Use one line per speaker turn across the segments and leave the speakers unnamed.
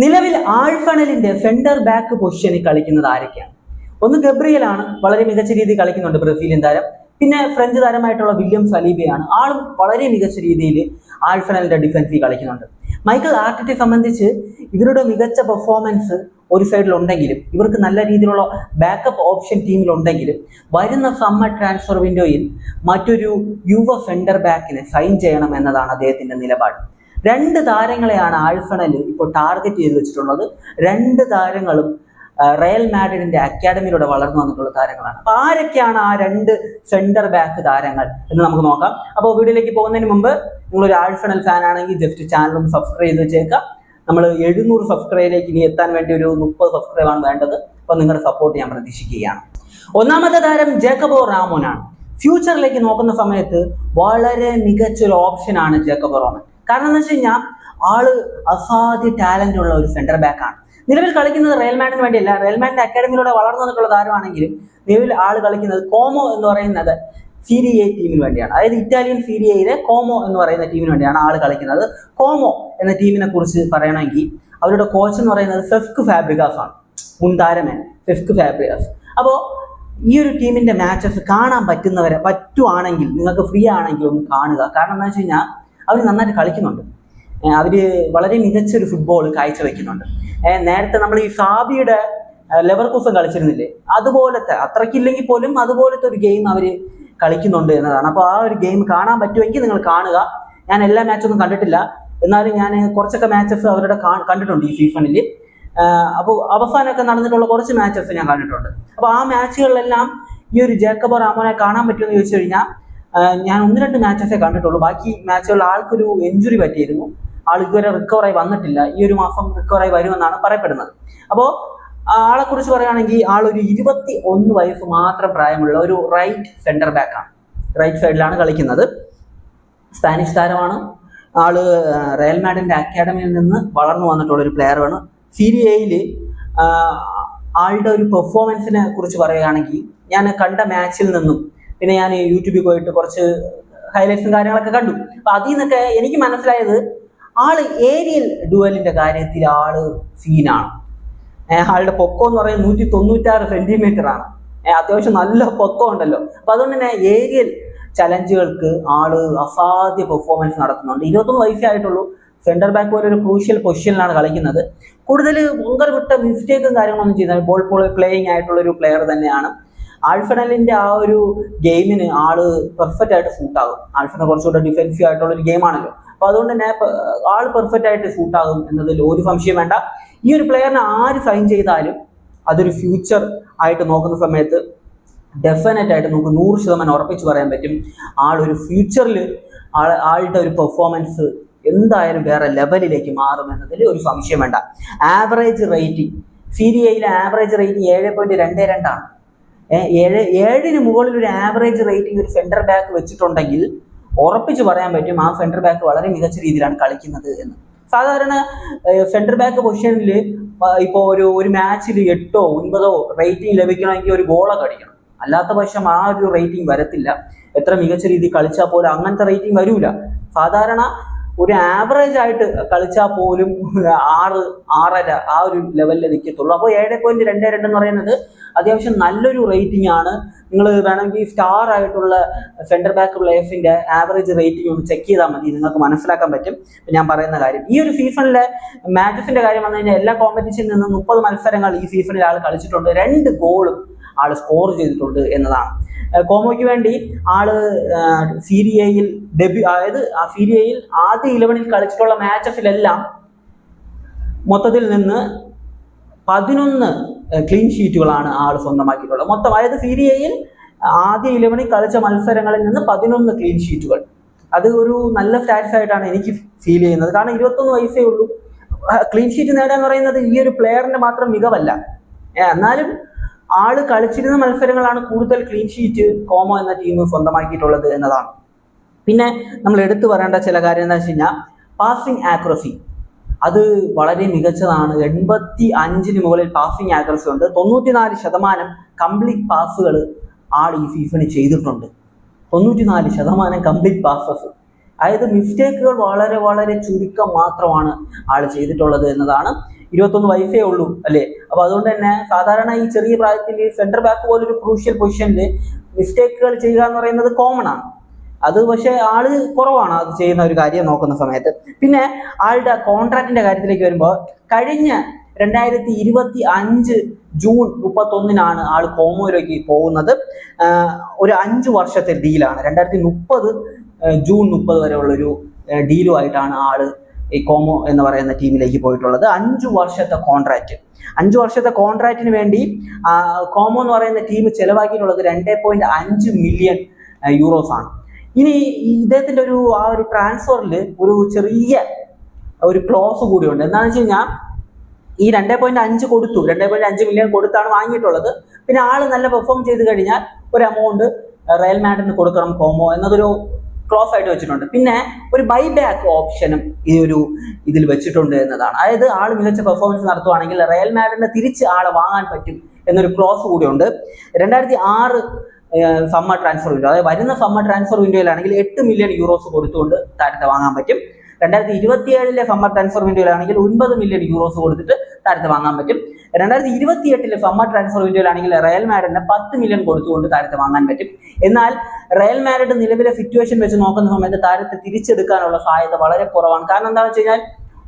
നിലവിൽ ആഴ്ഫണലിന്റെ centre back പൊസിഷനിൽ കളിക്കുന്നത് ആരൊക്കെയാണ്? ഒന്ന് ഗബ്രിയലാണ്, വളരെ മികച്ച രീതിയിൽ കളിക്കുന്നുണ്ട്, ബ്രസീലിയൻ താരം. പിന്നെ ഫ്രഞ്ച് താരമായിട്ടുള്ള വില്യം സലീബയാണ്, ആളും വളരെ മികച്ച രീതിയിൽ ആഴ്ഫണലിന്റെ ഡിഫൻസിൽ കളിക്കുന്നുണ്ട്. മൈക്കൽ ആർട്ടറ്റയെ സംബന്ധിച്ച് ഇവരുടെ മികച്ച പെർഫോമൻസ് ഒരു സൈഡിലുണ്ടെങ്കിലും ഇവർക്ക് നല്ല രീതിയിലുള്ള ബാക്കപ്പ് ഓപ്ഷൻ ടീമിലുണ്ടെങ്കിലും വരുന്ന സമ്മർ ട്രാൻസ്ഫർ വിൻഡോയിൽ മറ്റൊരു യുവ സെന്റർ ബാക്കിനെ സൈൻ ചെയ്യണം എന്നതാണ് അദ്ദേഹത്തിന്റെ നിലപാട്. രണ്ട് താരങ്ങളെയാണ് ആഴ്ഫണൽ ഇപ്പോൾ ടാർഗറ്റ് ചെയ്ത് വെച്ചിട്ടുള്ളത്. രണ്ട് താരങ്ങളും റയൽ മാഡ്രിഡിന്റെ അക്കാഡമിയിലൂടെ വളർന്നു വന്നിട്ടുള്ള താരങ്ങളാണ്. അപ്പൊ ആരൊക്കെയാണ് ആ രണ്ട് സെന്റർ ബാക്ക് താരങ്ങൾ എന്ന് നമുക്ക് നോക്കാം. അപ്പോൾ വീഡിയോയിലേക്ക് പോകുന്നതിന് മുമ്പ് നിങ്ങളൊരു ആഴ്ഫണൽ ഫാൻ ആണെങ്കിൽ ജസ്റ്റ് ചാനൽ ഒന്ന് സബ്സ്ക്രൈബ് ചെയ്ത് വെച്ചേക്കാം. നമ്മൾ 700 സബ്സ്ക്രൈബിലേക്ക് ഇനി എത്താൻ വേണ്ടി ഒരു 30 സബ്സ്ക്രൈബാണ് വേണ്ടത്. അപ്പോൾ നിങ്ങളുടെ സപ്പോർട്ട് ഞാൻ പ്രതീക്ഷിക്കുകയാണ്. ഒന്നാമത്തെ താരം ജേക്കബോ റാമോനാണ്. ഫ്യൂച്ചറിലേക്ക് നോക്കുന്ന സമയത്ത് വളരെ മികച്ചൊരു ഓപ്ഷനാണ് ജേക്കബോ റാമോൻ. കാരണം എന്ന് വെച്ച് കഴിഞ്ഞാൽ ആള് അസാധ്യ ടാലന്റ് ഉള്ള ഒരു സെന്റർ ബാക്ക് ആണ്. നിലവിൽ കളിക്കുന്നത് റയൽ മാഡ്രിഡിന് വേണ്ടിയല്ല, റയൽ മാഡ്രിഡിന്റെ അക്കാഡമിയിലൂടെ വളർന്നു വന്നിട്ടുള്ള താരമാണെങ്കിലും നിലവിൽ ആള് കളിക്കുന്നത് കോമോ എന്ന് പറയുന്നത് സീരി എ ടീമിന് വേണ്ടിയാണ്. അതായത് ഇറ്റാലിയൻ സീരി എയിലെ കോമോ എന്ന് പറയുന്ന ടീമിന് വേണ്ടിയാണ് ആള് കളിക്കുന്നത്. കോമോ എന്ന ടീമിനെ കുറിച്ച് പറയണമെങ്കിൽ അവരുടെ കോച്ച് എന്ന് പറയുന്നത് സെസ്ക് ഫാബ്രിഗാസ് ആണ്, മുൻ താരമേ സെസ്ക് ഫാബ്രിഗാസ്. അപ്പോൾ ഈ ഒരു ടീമിന്റെ മാച്ചസ് കാണാൻ പറ്റുവാണെങ്കിൽ നിങ്ങൾക്ക് ഫ്രീ ആണെങ്കിൽ ഒന്ന് കാണുക. കാരണം എന്താ വെച്ച് കഴിഞ്ഞാൽ അവർ നന്നായിട്ട് കളിക്കുന്നുണ്ട്, അവര് വളരെ മികച്ചൊരു ഫുട്ബോൾ കാഴ്ചവെക്കുന്നുണ്ട്. നേരത്തെ നമ്മൾ ഈ സാബിയുടെ ലെവർകൂസൻ കളിച്ചിരുന്നില്ലേ, അതുപോലത്തെ അത്രയ്ക്കില്ലെങ്കിൽ പോലും അതുപോലത്തെ ഒരു ഗെയിം അവര് കളിക്കുന്നുണ്ട് എന്നതാണ്. അപ്പോൾ ആ ഒരു ഗെയിം കാണാൻ പറ്റുമെങ്കിൽ നിങ്ങൾ കാണുക. ഞാൻ എല്ലാ മാച്ചൊന്നും കണ്ടിട്ടില്ല, എന്നാലും ഞാൻ കുറച്ചൊക്കെ മാച്ചസ് അവരുടെ കണ്ടിട്ടുണ്ട് ഈ സീസണിൽ. അപ്പോൾ അവസാനമൊക്കെ നടന്നിട്ടുള്ള കുറച്ച് മാച്ചസ് ഞാൻ കണ്ടിട്ടുണ്ട്. അപ്പോൾ ആ മാച്ചുകളിലെല്ലാം ഈ ഒരു ജേക്കബോ റാമോനെ കാണാൻ പറ്റുമെന്ന് ചോദിച്ചു കഴിഞ്ഞാൽ ഞാൻ 1-2 മാച്ചസേ കണ്ടിട്ടുള്ളൂ. ബാക്കി മാച്ചുകളിൽ ആൾക്കൊരു ഇഞ്ചുറി പറ്റിയിരുന്നു. ആൾ ഇതുവരെ റിക്കവറായി വന്നിട്ടില്ല. ഈ ഒരു മാസം റിക്കവറായി വരുമെന്നാണ് പറയപ്പെടുന്നത്. അപ്പോൾ ആളെ കുറിച്ച് പറയുകയാണെങ്കിൽ ആളൊരു 21 വയസ്സ് മാത്രം പ്രായമുള്ള ഒരു റൈറ്റ് സെന്റർ ബാക്കാണ്. റൈറ്റ് സൈഡിലാണ് കളിക്കുന്നത്. സ്പാനിഷ് താരമാണ്. ആള് റയൽ മാഡ്രിഡിന്റെ അക്കാഡമിയിൽ നിന്ന് വളർന്നു വന്നിട്ടുള്ള ഒരു പ്ലെയറാണ്. സീരി എയിൽ ആളുടെ ഒരു പെർഫോമൻസിനെ കുറിച്ച് പറയുകയാണെങ്കിൽ ഞാൻ കണ്ട മാച്ചിൽ നിന്നും പിന്നെ ഞാൻ യൂട്യൂബിൽ പോയിട്ട് കുറച്ച് ഹൈലൈറ്റ്സും കാര്യങ്ങളൊക്കെ കണ്ടു. അപ്പൊ അതിൽ നിന്നൊക്കെ എനിക്ക് മനസ്സിലായത് ആള് ഏരിയൽ ഡുവലിന്റെ കാര്യത്തിൽ ആള് സീനാണ്. ആളുടെ പൊക്കം എന്ന് പറയുന്നത് 196 സെന്റിമീറ്റർ ആണ്. അത്യാവശ്യം നല്ല പൊക്കം ഉണ്ടല്ലോ. അപ്പൊ അതുകൊണ്ട് തന്നെ ഏരിയൽ ചലഞ്ചുകൾക്ക് ആള് അസാധ്യ പെർഫോമൻസ് നടത്തുന്നുണ്ട്. 21 വയസ്സേ ആയിട്ടുള്ളൂ. സെന്റർ ബാക്ക് പോലെ ഒരു ക്രൂഷ്യൽ പൊസിഷനിലാണ് കളിക്കുന്നത്. കൂടുതൽ മുങ്കർ വിട്ട മിസ്റ്റേക്കും കാര്യങ്ങളൊന്നും ചെയ്യുന്നത് ബോൾ പ്ലേയിങ് ആയിട്ടുള്ള ഒരു പ്ലെയർ തന്നെയാണ്. ആഴ്ഫണലിന്റെ ആ ഒരു ഗെയിമിന് ആള് പെർഫെക്റ്റ് ആയിട്ട് സൂട്ടാകും. ആഴ്ഫണൽ കുറച്ചുകൂടെ ഡിഫെൻസീവ് ആയിട്ടുള്ള ഒരു ഗെയിമാണല്ലോ. അപ്പൊ അതുകൊണ്ട് തന്നെ ആള് പെർഫെക്റ്റ് ആയിട്ട് സൂട്ടാകും എന്നതിൽ ഒരു സംശയം വേണ്ട. ഈ ഒരു പ്ലെയറിനെ ആര് സൈൻ ചെയ്താലും അതൊരു ഫ്യൂച്ചർ ആയിട്ട് നോക്കുന്ന സമയത്ത് ഡെഫിനറ്റ് ആയിട്ട് നമുക്ക് 100% ഉറപ്പിച്ച് പറയാൻ പറ്റും. ആളൊരു ഫ്യൂച്ചറിൽ ആളുടെ ഒരു പെർഫോമൻസ് എന്തായാലും വേറെ ലെവലിലേക്ക് മാറും എന്നതിൽ ഒരു സംശയം വേണ്ട. ആവറേജ് റേറ്റിംഗ് സീരി എയിലെ ആവറേജ് റേറ്റിംഗ് 7.22 ആണ്. 7ന് മുകളിൽ ഒരു ആവറേജ് റേറ്റിംഗ് ഒരു സെന്റർ ബാക്ക് വെച്ചിട്ടുണ്ടെങ്കിൽ ഉറപ്പിച്ച് പറയാൻ പറ്റും ആ സെന്റർ ബാക്ക് വളരെ മികച്ച രീതിയിലാണ് കളിക്കുന്നത് എന്ന്. സാധാരണ സെന്റർ ബാക്ക് പൊസിഷനിൽ ഇപ്പോൾ ഒരു മാച്ചിൽ 8ഓ 9ഓ റേറ്റിംഗ് ലഭിക്കണമെങ്കിൽ ഒരു ഗോളൊക്കെ അടിക്കണം. അല്ലാത്ത പക്ഷം ആ ഒരു റേറ്റിംഗ് വരത്തില്ല. എത്ര മികച്ച രീതിയിൽ കളിച്ചാൽ പോലും അങ്ങനത്തെ റേറ്റിംഗ് വരൂല. സാധാരണ ഒരു ആവറേജ് ആയിട്ട് കളിച്ചാൽ പോലും 6, 6.5 ആ ഒരു ലെവലിൽ നിൽക്കത്തുള്ളൂ. അപ്പോൾ 7.22 എന്ന് പറയുന്നത് അത്യാവശ്യം നല്ലൊരു റേറ്റിംഗ് ആണ്. നിങ്ങൾ വേണമെങ്കിൽ സ്റ്റാർ ആയിട്ടുള്ള സെന്റർ ബാക്ക് പ്ലേയേഴ്സിന്റെ ആവറേജ് റേറ്റിംഗ് ഒന്ന് ചെക്ക് ചെയ്താൽ മതി, നിങ്ങൾക്ക് മനസ്സിലാക്കാൻ പറ്റും ഞാൻ പറയുന്ന കാര്യം. ഈ ഒരു സീസണിലെ മാച്ചസിന്റെ കാര്യം വന്നു കഴിഞ്ഞാൽ എല്ലാ കോമ്പറ്റീഷനിൽ നിന്നും 30 മത്സരങ്ങൾ ഈ സീസണിൽ ആൾ കളിച്ചിട്ടുണ്ട്. 2 ഗോളും ആള് സ്കോർ ചെയ്തിട്ടുണ്ട് എന്നതാണ്. കോമോയ്ക്ക് വേണ്ടി ആള് സീരി എയിൽ അതായത് ആ സീരി എയിൽ ആദ്യ 11ൽ കളിച്ചിട്ടുള്ള മാച്ചസിലെല്ലാം മൊത്തത്തിൽ നിന്ന് 11 ക്ലീൻ ഷീറ്റുകളാണ് ആള് സ്വന്തമാക്കിയിട്ടുള്ളത്. മൊത്തം അതായത് സീരി എയിൽ ആദ്യ 11ൽ കളിച്ച മത്സരങ്ങളിൽ നിന്ന് 11 ക്ലീൻ ഷീറ്റുകൾ. അത് ഒരു നല്ല സ്റ്റാറ്റ്സ് ആയിട്ടാണ് എനിക്ക് ഫീൽ ചെയ്യുന്നത്. കാരണം 21 വയസ്സേ ഉള്ളൂ. ക്ലീൻ ഷീറ്റ് നേടുക എന്ന് പറയുന്നത് ഈ ഒരു പ്ലെയറിന്റെ മാത്രം മികവല്ല. എന്നാലും ആള് കളിച്ചിരുന്ന മത്സരങ്ങളാണ് കൂടുതൽ ക്ലീൻ ഷീറ്റ് കോമോ എന്ന ടീം സ്വന്തമാക്കിയിട്ടുള്ളത് എന്നതാണ്. പിന്നെ നമ്മൾ എടുത്തു പറയേണ്ട ചില കാര്യം എന്താ വെച്ച് കഴിഞ്ഞാൽ പാസിംഗ് ആക്യുറസി അത് വളരെ മികച്ചതാണ്. 85ന് മുകളിൽ പാസിംഗ് ആക്യുറസി ഉണ്ട്. 94% കംപ്ലീറ്റ് പാസുകൾ ആൾ ഈ സീസണിൽ ചെയ്തിട്ടുണ്ട്. 94% കംപ്ലീറ്റ് പാസസ്. അതായത് മിസ്റ്റേക്കുകൾ വളരെ വളരെ ചുരുക്കം മാത്രമാണ് ആൾ ചെയ്തിട്ടുള്ളത് എന്നതാണ്. 21 വയസ്സേ ഉള്ളൂ അല്ലേ. അപ്പോൾ അതുകൊണ്ട് തന്നെ സാധാരണ ഈ ചെറിയ പ്രായത്തിൽ സെന്റർ ബാക്ക് പോലൊരു ക്രൂഷ്യൽ പൊസിഷനിൽ മിസ്റ്റേക്കുകൾ ചെയ്യുക എന്ന് പറയുന്നത് കോമൺ ആണ്. അത് പക്ഷേ ആള് കുറവാണ് അത് ചെയ്യുന്ന ഒരു കാര്യം നോക്കുന്ന സമയത്ത്. പിന്നെ ആളുടെ കോൺട്രാക്റ്റിന്റെ കാര്യത്തിലേക്ക് വരുമ്പോൾ കഴിഞ്ഞ 2025 ജൂൺ 31 ആൾ കോമോയിലേക്ക് പോകുന്നത്. ഒരു 5 വർഷത്തെ ഡീലാണ്. 2030 ജൂൺ 30 വരെയുള്ളൊരു ഡീലുമായിട്ടാണ് ആള് ഈ കോമോ എന്ന് പറയുന്ന ടീമിലേക്ക് പോയിട്ടുള്ളത്. 5 വർഷത്തെ കോൺട്രാക്റ്റ്. 5 വർഷത്തെ കോൺട്രാക്റ്റിന് വേണ്ടി കോമോ എന്ന് പറയുന്ന ടീം ചെലവാക്കിയിട്ടുള്ളത് 2.5 മില്യൺ യൂറോസ് ആണ്. ഇനി ഇദ്ദേഹത്തിന്റെ ആ ഒരു ട്രാൻസ്ഫറിൽ ഒരു ചെറിയ ഒരു ക്ലോസ് കൂടിയുണ്ട്. എന്താണെന്ന് വെച്ച് കഴിഞ്ഞാൽ ഈ 2.5 കൊടുത്തു, 2.5 മില്യൺ കൊടുത്താണ് വാങ്ങിയിട്ടുള്ളത്. പിന്നെ ആള് നല്ല പെർഫോം ചെയ്ത് കഴിഞ്ഞാൽ ഒരു എമൗണ്ട് റയൽ മാഡ്രിഡിന് കൊടുക്കണം കോമോ എന്നതൊരു ക്ലോസ് ആയിട്ട് വെച്ചിട്ടുണ്ട്. പിന്നെ ഒരു ബൈ ബാക്ക് ഓപ്ഷനും ഇതിൽ വെച്ചിട്ടുണ്ട് എന്നതാണ്. അതായത് ആൾ മികച്ച പെർഫോമൻസ് നടത്തുവാണെങ്കിൽ റയൽ മാഡ്രിഡിന് തിരിച്ച് ആളെ വാങ്ങാൻ പറ്റും എന്നൊരു ക്ലോസ് കൂടിയുണ്ട്. 2006 സമ്മർ ട്രാൻസ്ഫർ വിൻഡോ, അതായത് വരുന്ന സമ്മർ ട്രാൻസ്ഫർ വിൻഡോയിലാണെങ്കിൽ 8 മില്യൺ യൂറോസ് കൊടുത്തുകൊണ്ട് താരത്തെ വാങ്ങാൻ പറ്റും. 2027 സമ്മർ ട്രാൻസ്ഫർ വിൻഡോയിലാണെങ്കിൽ 9 മില്യൺ യൂറോസ് കൊടുത്തിട്ട് താരത്തെ വാങ്ങാൻ പറ്റും. 2028 സമ്മർ ട്രാൻസ്ഫർ വിൻഡോയിലാണെങ്കിൽ റയൽ മാഡ്രിഡിന് 10 മില്യൺ കൊടുത്തുകൊണ്ട് താരത്തെ വാങ്ങാൻ പറ്റും. എന്നാൽ റയൽ മാഡ്രിഡ് നിലവിലെ സിറ്റുവേഷൻ വെച്ച് നോക്കുന്ന സമയത്ത് താരത്തെ തിരിച്ചെടുക്കാനുള്ള സാധ്യത വളരെ കുറവാണ്. കാരണം എന്താണെന്ന് വെച്ച് കഴിഞ്ഞാൽ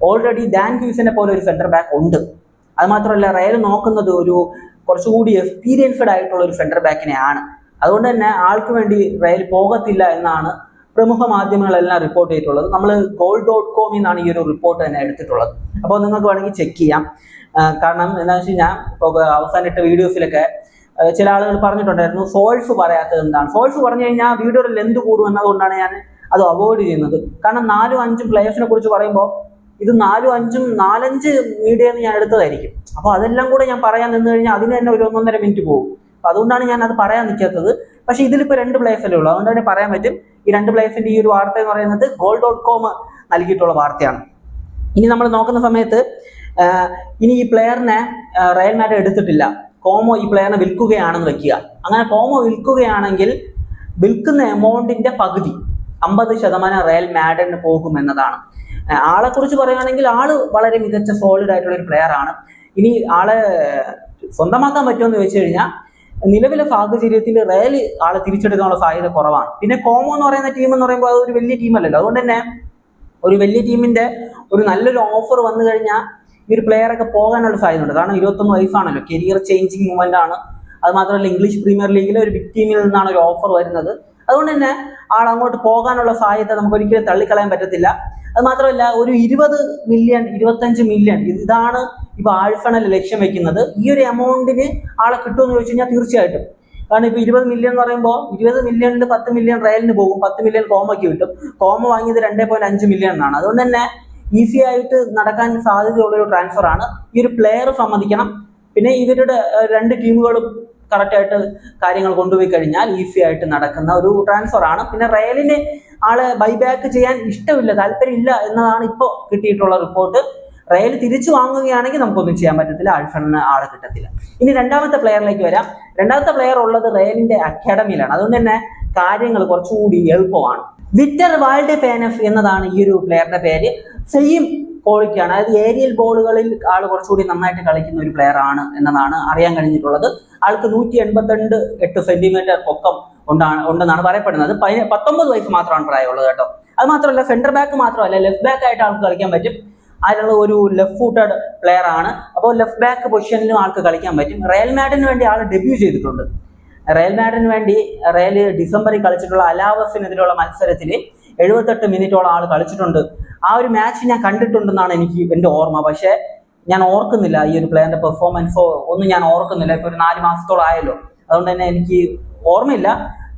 ഓൾറെഡി ഡാൻ ഹ്യൂസിനെ പോലെ ഒരു സെന്റർ ബാക്ക് ഉണ്ട്. അത് മാത്രമല്ല റയൽ നോക്കുന്നത് ഒരു കുറച്ചുകൂടി എക്സ്പീരിയൻസ്ഡ് ആയിട്ടുള്ള ഒരു സെന്റർ ബാക്കിനെയാണ്. അതുകൊണ്ട് തന്നെ ആൾക്ക് വേണ്ടി റയൽ പോകത്തില്ല എന്നാണ് പ്രമുഖ മാധ്യമങ്ങളെല്ലാം റിപ്പോർട്ട് ചെയ്തിട്ടുള്ളത്. നമ്മൾ goal.com എന്നാണ് ഈ ഒരു റിപ്പോർട്ട് തന്നെ എടുത്തിട്ടുള്ളത്. അപ്പോൾ നിങ്ങൾക്ക് വേണമെങ്കിൽ ചെക്ക് ചെയ്യാം. കാരണം എന്താണെന്ന് വെച്ച് കഴിഞ്ഞാൽ ഇപ്പോൾ അവസാനിട്ട വീഡിയോസിലൊക്കെ ചില ആളുകൾ പറഞ്ഞിട്ടുണ്ടായിരുന്നു സോൾസ് പറയാത്തത് എന്താണ്. സോൾസ് പറഞ്ഞു കഴിഞ്ഞാൽ വീഡിയോയുടെ ലെന്ത് കൂടും എന്നതുകൊണ്ടാണ് ഞാൻ അത് അവോയ്ഡ് ചെയ്യുന്നത്. കാരണം 4-5 പ്ലേയേഴ്സിനെ കുറിച്ച് പറയുമ്പോൾ ഇത് 4-5 മീഡിയയിൽ നിന്ന് ഞാൻ എടുത്തതായിരിക്കും. അപ്പോൾ അതെല്ലാം കൂടെ ഞാൻ പറയാൻ നിന്ന് കഴിഞ്ഞാൽ അതിന് തന്നെ ഒരു 1.5 മിനിറ്റ് പോകും. അപ്പോൾ അതുകൊണ്ടാണ് ഞാൻ അത് പറയാൻ നിൽക്കാത്തത്. പക്ഷേ ഇതിലിപ്പോൾ 2 പ്ലേയേഴ്സല്ലേ ഉള്ളൂ, അതുകൊണ്ട് തന്നെ പറയാൻ പറ്റും. ഈ 2 പ്ലേയേഴ്സിന്റെ ഈ ഒരു വാർത്ത എന്ന് പറയുന്നത് goal.com നൽകിയിട്ടുള്ള വാർത്തയാണ്. ഇനി നമ്മൾ നോക്കുന്ന സമയത്ത് ഇനി ഈ പ്ലെയറിനെ റയൽ മാഡ്രിഡ് എടുത്തിട്ടില്ല, കോമോ ഈ പ്ലെയറിനെ വിൽക്കുകയാണെന്ന് വെക്കുക. അങ്ങനെ കോമോ വിൽക്കുകയാണെങ്കിൽ വിൽക്കുന്ന എമൗണ്ടിന്റെ പകുതി 50% റയൽ മാഡ്രിഡിന് പോകും എന്നതാണ്. ആളെ കുറിച്ച് പറയുകയാണെങ്കിൽ ആള് വളരെ മികച്ച സോളിഡ് ആയിട്ടുള്ള ഒരു പ്ലെയർ ആണ്. ഇനി ആളെ സ്വന്തമാക്കാൻ പറ്റുമെന്ന് ചോദിച്ചു കഴിഞ്ഞാൽ നിലവിലെ സാഹചര്യത്തിൽ റയൽ ആളെ തിരിച്ചെടുക്കാനുള്ള സാധ്യത കുറവാണ്. പിന്നെ കോമോ എന്ന് പറയുന്ന ടീം എന്ന് പറയുമ്പോൾ അത് ഒരു വലിയ ടീമല്ലല്ലോ. അതുകൊണ്ട് തന്നെ ഒരു വലിയ ടീമിന്റെ ഒരു നല്ലൊരു ഓഫർ വന്നു കഴിഞ്ഞാൽ ഈ ഒരു പ്ലെയറൊക്കെ പോകാനുള്ള സാധ്യതയുണ്ട്. കാരണം 21 വയസ്സാണല്ലോ, കരിയർ ചേഞ്ചിങ് മൂവ്മെന്റ് ആണ്. അത് മാത്രമല്ല ഇംഗ്ലീഷ് പ്രീമിയർ ലീഗിലെ ഒരു ബിഗ് ടീമിൽ നിന്നാണ് ഒരു ഓഫർ വരുന്നത്. അതുകൊണ്ട് തന്നെ ആൾ അങ്ങോട്ട് പോകാനുള്ള സാധ്യത നമുക്ക് ഒരിക്കലും തള്ളിക്കളയാൻ പറ്റത്തില്ല. അത് മാത്രമല്ല ഒരു 20 മില്യൺ 25 മില്യൺ ഇതാണ് ഇപ്പൊ ആഴ്ഫണൽ ലക്ഷ്യം വെക്കുന്നത്. ഈ ഒരു എമൗണ്ടിന് ആളെ കിട്ടുമെന്ന് ചോദിച്ചു കഴിഞ്ഞാൽ തീർച്ചയായിട്ടും. കാരണം ഇപ്പൊ 20 മില്യൺ എന്ന് പറയുമ്പോൾ 20 മില്യണിൽ 10 മില്യൺ റയലിന് പോകും, 10 മില്യൺ കോമയ്ക്ക് കിട്ടും. കോമ വാങ്ങിയത് 2.5 മില്യൺ ആണ്. അതുകൊണ്ട് തന്നെ ഈസി ആയിട്ട് നടക്കാൻ സാധ്യതയുള്ള ഒരു ട്രാൻസ്ഫർ ആണ്. ഈ ഒരു പ്ലെയർ സമ്മതിക്കണം. പിന്നെ ഇവരുടെ 2 ടീമുകളും കറക്റ്റായിട്ട് കാര്യങ്ങൾ കൊണ്ടുപോയി കഴിഞ്ഞാൽ ഈസി ആയിട്ട് നടക്കുന്ന ഒരു ട്രാൻസ്ഫർ ആണ്. പിന്നെ റയലിന് ആളെ ബൈബാക്ക് ചെയ്യാൻ ഇഷ്ടമില്ല, താല്പര്യമില്ല എന്നതാണ് ഇപ്പോൾ കിട്ടിയിട്ടുള്ള റിപ്പോർട്ട്. റയൽ തിരിച്ചു വാങ്ങുകയാണെങ്കിൽ നമുക്കൊന്നും ചെയ്യാൻ പറ്റത്തില്ല, ആൾഫണിന് ആളെ കിട്ടത്തില്ല. ഇനി രണ്ടാമത്തെ പ്ലെയറിലേക്ക് വരാം. രണ്ടാമത്തെ പ്ലെയർ ഉള്ളത് റയലിന്റെ അക്കാഡമിയിലാണ്. അതുകൊണ്ട് തന്നെ കാര്യങ്ങൾ കുറച്ചുകൂടി എളുപ്പമാണ്. വിക്ടർ വാൽഡെപേനഫ് എന്നതാണ് ഈ ഒരു പ്ലെയറിന്റെ പേര്. സെയിം ക്വാളിറ്റിയാണ്, അതായത് ഏരിയൽ ബോളുകളിൽ ആൾ കുറച്ചുകൂടി നന്നായിട്ട് കളിക്കുന്ന ഒരു പ്ലെയർ ആണ് എന്നതാണ് അറിയാൻ കഴിഞ്ഞിട്ടുള്ളത്. ആൾക്ക് 182 സെന്റിമീറ്റർ പൊക്കം ഉണ്ടെന്നാണ് പറയപ്പെടുന്നത്. 19 വയസ്സ് മാത്രമാണ് പ്രായമുള്ളത് കേട്ടോ. അത് മാത്രമല്ല സെന്റർ ബാക്ക് മാത്രമല്ല, ലെഫ്റ്റ് ബാക്ക് ആയിട്ട് ആൾക്ക് കളിക്കാൻ പറ്റും. അതിനുള്ള ഒരു ലെഫ്റ്റ് ഫൂട്ടഡ് പ്ലെയർ ആണ്. അപ്പോൾ ലെഫ്റ്റ് ബാക്ക് പൊസിഷനിലും ആൾക്ക് കളിക്കാൻ പറ്റും. റയൽ മാഡ്രിഡിന് വേണ്ടി ആൾ ഡെബ്യൂ ചെയ്തിട്ടുണ്ട്. റയൽ മാഡ്രിഡിന് വേണ്ടി റയൽ ഡിസംബറിൽ കളിച്ചിട്ടുള്ള അലാവസിനെതിരെയുള്ള മത്സരത്തിൽ 78 മിനിറ്റോളം ആൾ കളിച്ചിട്ടുണ്ട്. ആ ഒരു മാച്ച് ഞാൻ കണ്ടിട്ടുണ്ടെന്നാണ് എൻ്റെ ഓർമ്മ. പക്ഷേ ഞാൻ ഓർക്കുന്നില്ല ഈ ഒരു പ്ലെയറിന്റെ പെർഫോമൻസോ ഒന്നും ഞാൻ ഓർക്കുന്നില്ല. ഇപ്പോൾ ഒരു 4 മാസത്തോളം ആയല്ലോ, അതുകൊണ്ട് തന്നെ എനിക്ക് ഓർമ്മയില്ല.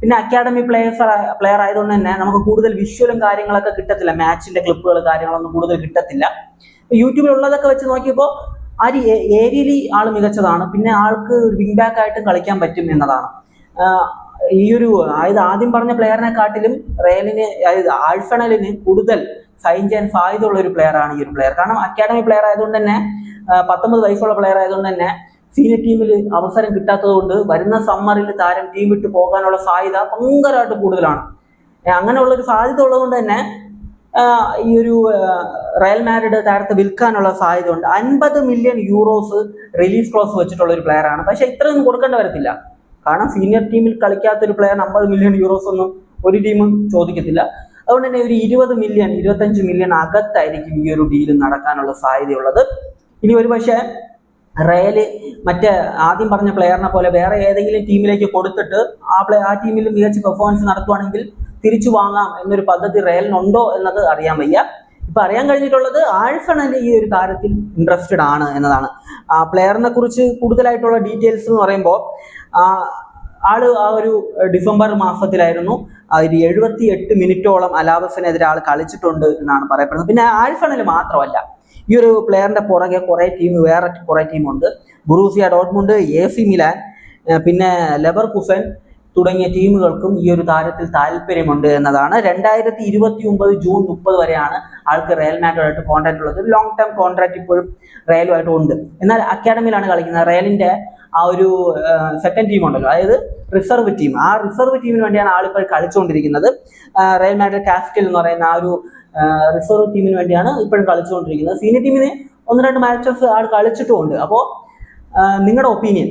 പിന്നെ അക്കാഡമി പ്ലെയർ ആയതുകൊണ്ട് തന്നെ നമുക്ക് കൂടുതൽ വിഷ്വലും കാര്യങ്ങളൊക്കെ കിട്ടത്തില്ല, മാച്ചിന്റെ ക്ലിപ്പുകൾ കാര്യങ്ങളൊന്നും കൂടുതൽ കിട്ടത്തില്ല. യൂട്യൂബിൽ ഉള്ളതൊക്കെ വെച്ച് നോക്കിയപ്പോൾ ആ ഏരിയലി ആൾ മികച്ചതാണ്. പിന്നെ ആൾക്ക് വിങ് ബാക്ക് ആയിട്ട് കളിക്കാൻ പറ്റും എന്നതാണ്. ഈ ഒരു അതായത് ആദ്യം പറഞ്ഞ പ്ലെയറിനെക്കാട്ടിലും റയലിന് അതായത് ആൾഫണലിന് കൂടുതൽ സൈൻ ചെയ്യാൻ സാധ്യതയുള്ള ഒരു പ്ലെയർ ആണ് ഈ ഒരു പ്ലെയർ. കാരണം അക്കാഡമി പ്ലെയർ ആയതുകൊണ്ട് തന്നെ 19 വയസ്സുള്ള പ്ലെയർ ആയതുകൊണ്ട് തന്നെ സീനിയർ ടീമിൽ അവസരം കിട്ടാത്തത് കൊണ്ട് വരുന്ന സമ്മറിൽ താരം ടീം വിട്ട് പോകാനുള്ള സാധ്യത ഭയങ്കരമായിട്ട് കൂടുതലാണ്. അങ്ങനെയുള്ള ഒരു സാധ്യത ഉള്ളതുകൊണ്ട് തന്നെ ഈ ഒരു റയൽ മാഡ്രിഡ് താരത്തെ വിൽക്കാനുള്ള സാധ്യത ഉണ്ട്. 50 മില്യൺ യൂറോസ് റിലീസ് ക്ലോസ് വെച്ചിട്ടുള്ള ഒരു പ്ലെയർ ആണ്. പക്ഷെ ഇത്രയൊന്നും കൊടുക്കേണ്ടി വരത്തില്ല. കാരണം സീനിയർ ടീമിൽ കളിക്കാത്ത ഒരു പ്ലെയർ 50 മില്യൺ യൂറോസ് ഒന്നും ഒരു ടീമും ചോദിക്കത്തില്ല. അതുകൊണ്ട് തന്നെ ഒരു 20 മില്യൺ 25 മില്യൺ അകത്തായിരിക്കും ഈ ഒരു ഡീൽ നടക്കാനുള്ള സാധ്യതയുള്ളത്. ഇനി ഒരു പക്ഷേ റയല് മറ്റേ ആദ്യം പറഞ്ഞ പ്ലെയറിനെ പോലെ വേറെ ഏതെങ്കിലും ടീമിലേക്ക് കൊടുത്തിട്ട് ആ ടീമിൽ മികച്ച പെർഫോമൻസ് നടത്തുവാണെങ്കിൽ തിരിച്ചു വാങ്ങാം എന്നൊരു പദ്ധതി റയലിനുണ്ടോ എന്നത് അറിയാൻ വയ്യ. ഇപ്പൊ അറിയാൻ കഴിഞ്ഞിട്ടുള്ളത് ആഴ്സണൽ ഈ ഒരു കാര്യത്തിൽ ഇൻട്രസ്റ്റഡ് ആണ് എന്നതാണ്. ആ പ്ലെയറിനെ കുറിച്ച് കൂടുതലായിട്ടുള്ള ഡീറ്റെയിൽസ് എന്ന് പറയുമ്പോൾ ആള് ആ ഒരു ഡിസംബർ മാസത്തിലായിരുന്നു 78 മിനിറ്റോളം അലാവസിനെതിരെ ആൾ കളിച്ചിട്ടുണ്ട് എന്നാണ് പറയപ്പെടുന്നത്. പിന്നെ ആഴ്സണൽ മാത്രമല്ല, ഈ ഒരു പ്ലെയറിന്റെ പുറകെ വേറെ കുറെ ടീമുണ്ട്. ബൊറൂസിയ ഡോർട്ട്മുണ്ട്, AC മിലാൻ, പിന്നെ ലെവർകുസൻ തുടങ്ങിയ ടീമുകൾക്കും ഈ ഒരു താരത്തിൽ താല്പര്യമുണ്ട് എന്നതാണ്. 2029 ജൂൺ 30 വരെയാണ് ആൾക്ക് റയൽ മാഡ്രിഡുമായിട്ട് കോൺട്രാക്ട് ഉള്ളത്. ഒരു ലോങ് ടേം കോൺട്രാക്ട് ഇപ്പോഴും റയലുമായിട്ട് ഉണ്ട്. എന്നാൽ അക്കാഡമിയിലാണ് കളിക്കുന്നത്. റയലിന്റെ ആ ഒരു സെക്കൻഡ് ടീം ഉണ്ടല്ലോ, അതായത് റിസർവ് ടീം, ആ റിസർവ് ടീമിന് വേണ്ടിയാണ് ആളിപ്പോൾ കളിച്ചുകൊണ്ടിരിക്കുന്നത്. റയൽ മാഡ്രിഡ് കാസ്റ്റിൽ എന്ന് പറയുന്ന ആ ഒരു റിസർവ് ടീമിന് വേണ്ടിയാണ് ഇപ്പോഴും കളിച്ചുകൊണ്ടിരിക്കുന്നത്. സീനിയർ ടീമിന് 1-2 മാച്ചസ് ആൾ കളിച്ചിട്ടുമുണ്ട്. അപ്പോൾ നിങ്ങളുടെ ഒപ്പീനിയൻ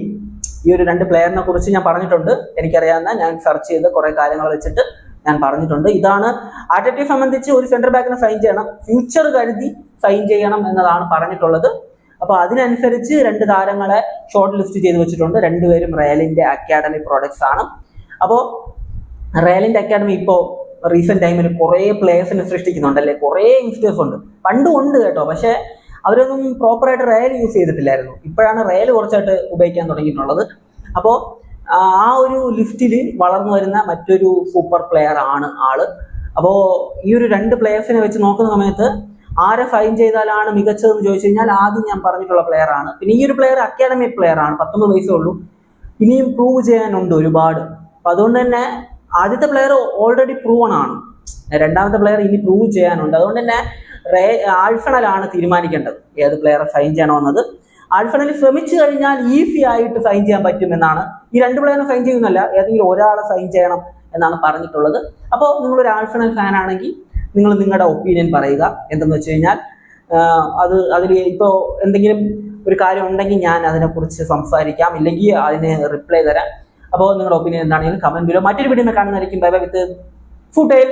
ഈ ഒരു 2 പ്ലെയറിനെ കുറിച്ച് ഞാൻ പറഞ്ഞിട്ടുണ്ട്. എനിക്കറിയാവുന്ന ഞാൻ സെർച്ച് ചെയ്ത് കുറെ കാര്യങ്ങൾ വെച്ചിട്ട് ഞാൻ പറഞ്ഞിട്ടുണ്ട്. ഇതാണ് ആർട്ടറ്റയെ സംബന്ധിച്ച് ഒരു സെന്റർ ബാക്കിനെ സൈൻ ചെയ്യണം, ഫ്യൂച്ചർ കരുതി സൈൻ ചെയ്യണം എന്നതാണ് പറഞ്ഞിട്ടുള്ളത്. അപ്പൊ അതിനനുസരിച്ച് 2 താരങ്ങളെ ഷോർട്ട് ലിസ്റ്റ് ചെയ്ത് വെച്ചിട്ടുണ്ട്. 2 പേരും റയലിന്റെ അക്കാഡമി പ്രോഡക്ട്സ് ആണ്. അപ്പോൾ റയലിന്റെ അക്കാഡമി ഇപ്പോൾ റീസെന്റ് ടൈമിൽ കുറെ പ്ലേയേഴ്സിനെ സൃഷ്ടിക്കുന്നുണ്ടല്ലേ, കുറെ യങ്സ്റ്റേഴ്സ് ഉണ്ട്. പണ്ടും ഉണ്ട് കേട്ടോ, പക്ഷെ അവരൊന്നും പ്രോപ്പറായിട്ട് റയൽ യൂസ് ചെയ്തിട്ടില്ലായിരുന്നു. ഇപ്പോഴാണ് റയൽ കുറച്ചായിട്ട് ഉപയോഗിക്കാൻ തുടങ്ങിയിട്ടുള്ളത്. അപ്പോൾ ആ ഒരു ലിസ്റ്റിൽ വളർന്നു വരുന്ന മറ്റൊരു സൂപ്പർ പ്ലെയർ ആണ് ആള്. അപ്പോൾ ഈ ഒരു 2 പ്ലെയേഴ്സിനെ വെച്ച് നോക്കുന്ന സമയത്ത് ആരെ സൈൻ ചെയ്താലാണ് മികച്ചതെന്ന് ചോദിച്ചു കഴിഞ്ഞാൽ ആദ്യം ഞാൻ പറഞ്ഞിട്ടുള്ള പ്ലെയർ ആണ്. പിന്നെ ഈ ഒരു പ്ലെയർ അക്കാഡമി പ്ലെയർ ആണ്, 19 വയസ്സേ ഉള്ളൂ. ഇനിയും പ്രൂവ് ചെയ്യാനുണ്ട് ഒരുപാട്. അപ്പൊ അതുകൊണ്ട് തന്നെ ആദ്യത്തെ പ്ലെയർ ഓൾറെഡി പ്രൂവൺ ആണ്, രണ്ടാമത്തെ പ്ലെയർ ഇനി പ്രൂവ് ചെയ്യാനുണ്ട്. അതുകൊണ്ട് തന്നെ ആഴ്സണലാണ് തീരുമാനിക്കേണ്ടത് ഏത് പ്ലെയറെ സൈൻ ചെയ്യണമെന്നത്. ആഴ്സണൽ ശ്രമിച്ചു കഴിഞ്ഞാൽ ഈസി ആയിട്ട് സൈൻ ചെയ്യാൻ പറ്റുമെന്നാണ്. ഈ 2 പ്ലെയറിനെ സൈൻ ചെയ്യുന്നല്ല, ഏതെങ്കിലും ഒരാളെ സൈൻ ചെയ്യണം എന്നാണ് പറഞ്ഞിട്ടുള്ളത്. അപ്പോൾ നിങ്ങളൊരു ആഴ്സണൽ ഫാൻ ആണെങ്കിൽ നിങ്ങൾ നിങ്ങളുടെ ഒപ്പീനിയൻ പറയുക. എന്തെന്ന് വെച്ച് കഴിഞ്ഞാൽ അതിൽ ഇപ്പോൾ എന്തെങ്കിലും ഒരു കാര്യം ഉണ്ടെങ്കിൽ ഞാൻ അതിനെക്കുറിച്ച് സംസാരിക്കാം, ഇല്ലെങ്കിൽ അതിന് റിപ്ലൈ തരാം. അപ്പോൾ നിങ്ങളുടെ ഒപ്പീനിയൻ എന്താണെങ്കിലും കമന്റ് ബിലോ. മറ്റൊരു വീഡിയോ കാണുന്നതായിരിക്കും. ബൈ ബൈ വിത്ത് ഫുട്ടേൽ.